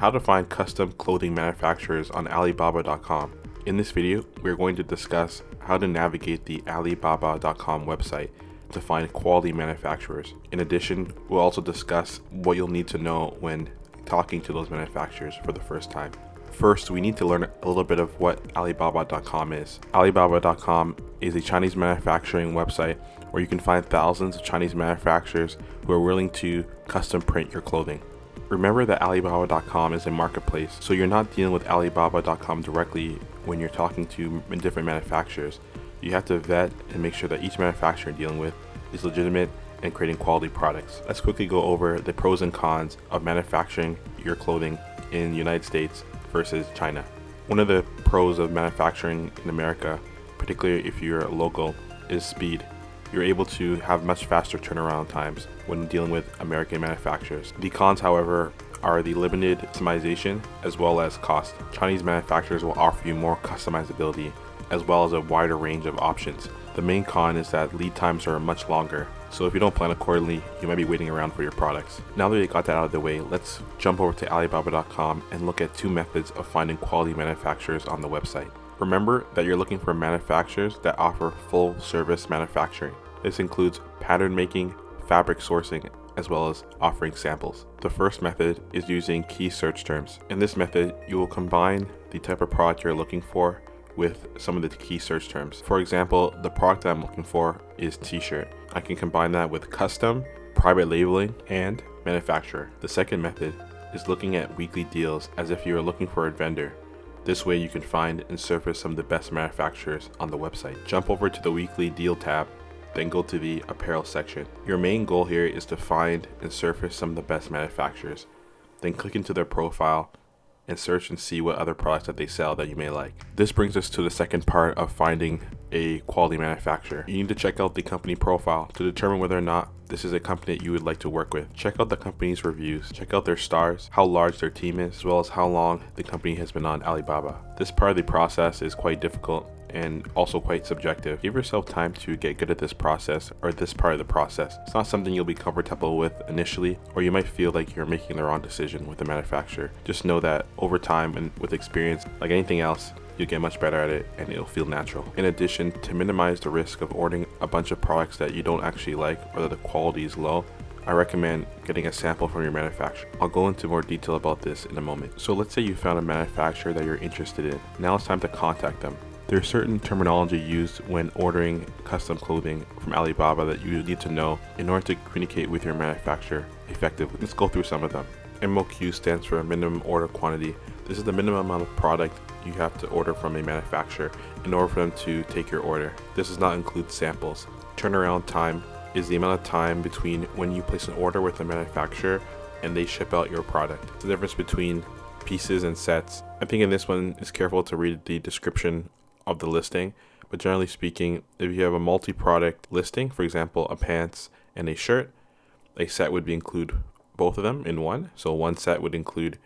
How to find custom clothing manufacturers on Alibaba.com. In this video, we're going to discuss how to navigate the Alibaba.com website to find quality manufacturers. In addition, we'll also discuss what you'll need to know when talking to those manufacturers for the first time. First, we need to learn a little bit of what Alibaba.com is. Alibaba.com is a Chinese manufacturing website where you can find thousands of Chinese manufacturers who are willing to custom print your clothing. Remember that Alibaba.com is a marketplace, so you're not dealing with Alibaba.com directly when you're talking to different manufacturers. You have to vet and make sure that each manufacturer you're dealing with is legitimate and creating quality products. Let's quickly go over the pros and cons of manufacturing your clothing in the United States versus China. One of the pros of manufacturing in America, particularly if you're local, is speed. You're able to have much faster turnaround times when dealing with American manufacturers. The cons, however, are the limited customization as well as cost. Chinese manufacturers will offer you more customizability as well as a wider range of options. The main con is that lead times are much longer, so if you don't plan accordingly, you might be waiting around for your products. Now that we got that out of the way, let's jump over to Alibaba.com and look at two methods of finding quality manufacturers on the website. Remember that you're looking for manufacturers that offer full service manufacturing. This includes pattern making, fabric sourcing, as well as offering samples. The first method is using key search terms. In this method, you will combine the type of product you're looking for with some of the key search terms. For example, the product that I'm looking for is t-shirt. I can combine that with custom, private labeling, and manufacturer. The second method is looking at weekly deals as if you are looking for a vendor. This way you can find and surface some of the best manufacturers on the website. Jump over to the weekly deal tab, then go to the apparel section. Your main goal here is to find and surface some of the best manufacturers. Then click into their profile and search and see what other products that they sell that you may like. This brings us to the second part of finding a quality manufacturer. You need to check out the company profile to determine whether or not this is a company that you would like to work with. Check out the company's reviews, check out their stars, how large their team is, as well as how long the company has been on Alibaba. This part of the process is quite difficult and also quite subjective. Give yourself time to get good at this process or this part of the process. It's not something you'll be comfortable with initially, or you might feel like you're making the wrong decision with the manufacturer. Just know that over time and with experience, like anything else, you'll get much better at it and it'll feel natural. In addition, to minimize the risk of ordering a bunch of products that you don't actually like or that the quality is low, I recommend getting a sample from your manufacturer. I'll go into more detail about this in a moment. So let's say you found a manufacturer that you're interested in. Now it's time to contact them. There's certain terminology used when ordering custom clothing from Alibaba that you need to know in order to communicate with your manufacturer effectively. Let's go through some of them. MOQ stands for minimum order quantity. This is the minimum amount of product you have to order from a manufacturer in order for them to take your order. This does not include samples. Turnaround time is the amount of time between when you place an order with a manufacturer and they ship out your product. It's the difference between pieces and sets. I think in this one, it's careful to read the description of the listing, but generally speaking, if you have a multi-product listing, for example a pants and a shirt, a set would include both of them in one. So one set would include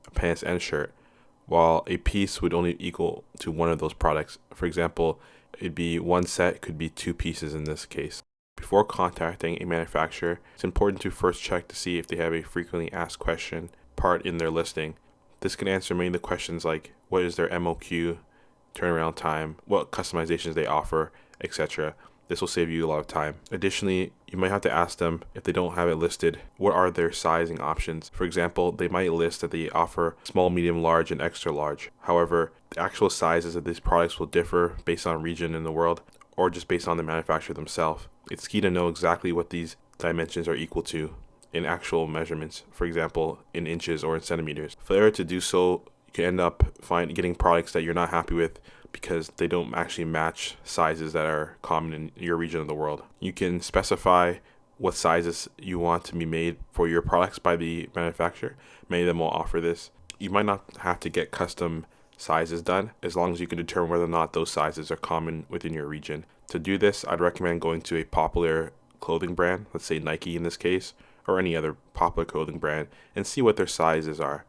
a pants and shirt, while a piece would only equal to one of those products. For example, it'd be one set could be two pieces in this case. Before contacting a manufacturer, it's important to first check to see if they have a frequently asked question part in their listing. This can answer many of the questions like what is their MOQ, turnaround time, what customizations they offer, etc. This will save you a lot of time. Additionally, you might have to ask them, if they don't have it listed, what are their sizing options. For example, they might list that they offer small, medium, large, and extra large. However, the actual sizes of these products will differ based on region in the world or just based on the manufacturer themselves. It's key to know exactly what these dimensions are equal to in actual measurements, for example, in inches or in centimeters. Failure to do so, you can end up getting products that you're not happy with because they don't actually match sizes that are common in your region of the world. You can specify what sizes you want to be made for your products by the manufacturer. Many of them will offer this. You might not have to get custom sizes done as long as you can determine whether or not those sizes are common within your region. To do this, I'd recommend going to a popular clothing brand, let's say Nike in this case, or any other popular clothing brand, and see what their sizes are,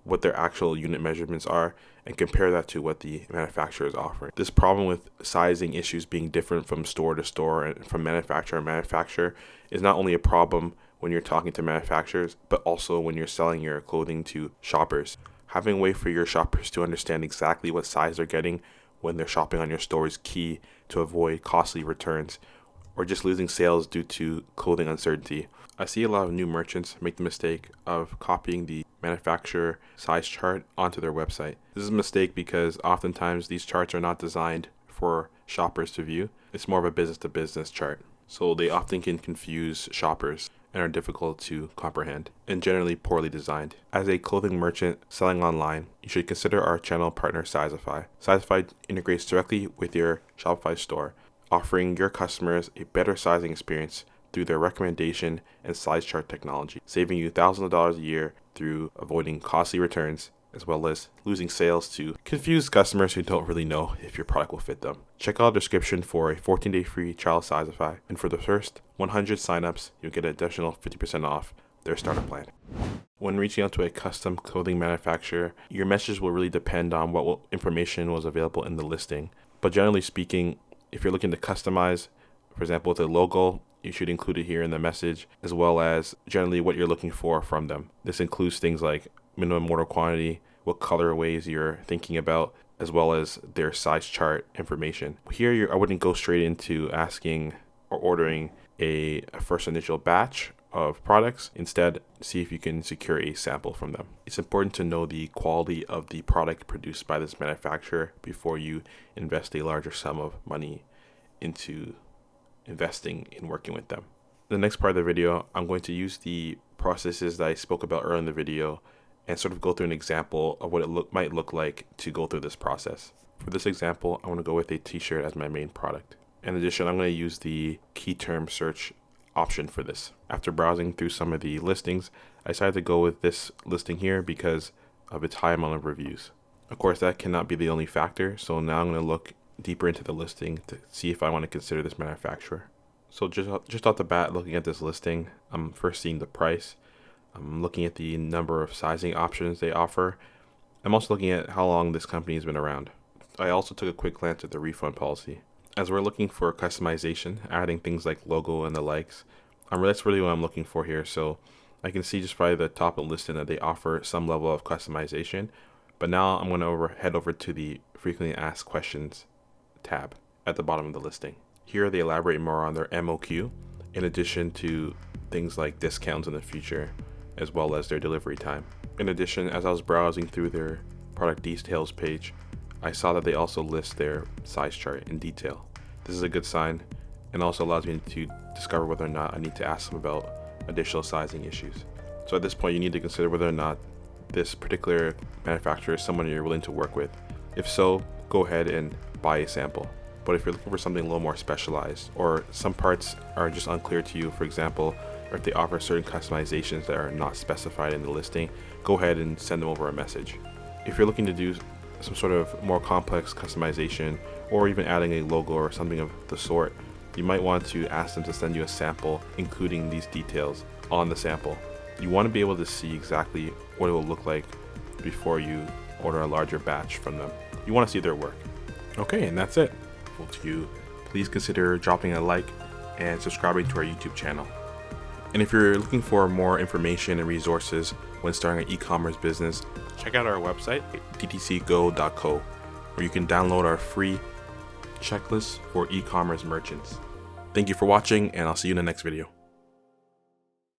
what their actual unit measurements are, and compare that to what the manufacturer is offering. This problem with sizing issues being different from store to store and from manufacturer to manufacturer is not only a problem when you're talking to manufacturers, but also when you're selling your clothing to shoppers. Having a way for your shoppers to understand exactly what size they're getting when they're shopping on your store is key to avoid costly returns or just losing sales due to clothing uncertainty. I see a lot of new merchants make the mistake of copying the manufacturer size chart onto their website. This is a mistake because oftentimes these charts are not designed for shoppers to view. It's more of a business-to-business chart. So they often can confuse shoppers and are difficult to comprehend and generally poorly designed. As a clothing merchant selling online, you should consider our channel partner Sizify. Sizify integrates directly with your Shopify store, offering your customers a better sizing experience through their recommendation and size chart technology, saving you thousands of dollars a year through avoiding costly returns, as well as losing sales to confused customers who don't really know if your product will fit them. Check out the description for a 14-day free trial of Sizify, and for the first 100 signups, you'll get an additional 50% off their starter plan. When reaching out to a custom clothing manufacturer, your message will really depend on what information was available in the listing. But generally speaking, if you're looking to customize, for example, with a logo, you should include it here in the message, as well as generally what you're looking for from them. This includes things like minimum order quantity, what colorways you're thinking about, as well as their size chart information. Here, I wouldn't go straight into asking or ordering a first initial batch of products. Instead, see if you can secure a sample from them. It's important to know the quality of the product produced by this manufacturer before you invest a larger sum of money into investing in working with them. The next part of the video, I'm going to use the processes that I spoke about earlier in the video and sort of go through an example of what it might look like to go through this process. For this example, I want to go with a t-shirt as my main product. In addition, I'm going to use the key term search option for this. After browsing through some of the listings, I decided to go with this listing here because of its high amount of reviews. Of course, that cannot be the only factor, so now I'm going to look deeper into the listing to see if I want to consider this manufacturer. So just off the bat, looking at this listing, I'm first seeing the price. I'm looking at the number of sizing options they offer. I'm also looking at how long this company has been around. I also took a quick glance at the refund policy. As we're looking for customization, adding things like logo and the likes, that's really what I'm looking for here. So I can see just by the top of the listing that they offer some level of customization. But now I'm going to head over to the frequently asked questions tab at the bottom of the listing. Here they elaborate more on their MOQ, in addition to things like discounts in the future, as well as their delivery time. In addition, as I was browsing through their product details page, I saw that they also list their size chart in detail. This is a good sign and also allows me to discover whether or not I need to ask them about additional sizing issues. So at this point, you need to consider whether or not this particular manufacturer is someone you're willing to work with. If so, go ahead and buy a sample. But if you're looking for something a little more specialized, or some parts are just unclear to you, for example, or if they offer certain customizations that are not specified in the listing, go ahead and send them over a message. If you're looking to do some sort of more complex customization, or even adding a logo or something of the sort, you might want to ask them to send you a sample including these details on the sample. You want to be able to see exactly what it will look like before you order a larger batch from them. You want to see their work. Okay, and that's it. To you, please consider dropping a like and subscribing to our YouTube channel. And if you're looking for more information and resources when starting an e-commerce business, check out our website, ttcgo.co, where you can download our free checklist for e-commerce merchants. Thank you for watching, and I'll see you in the next video.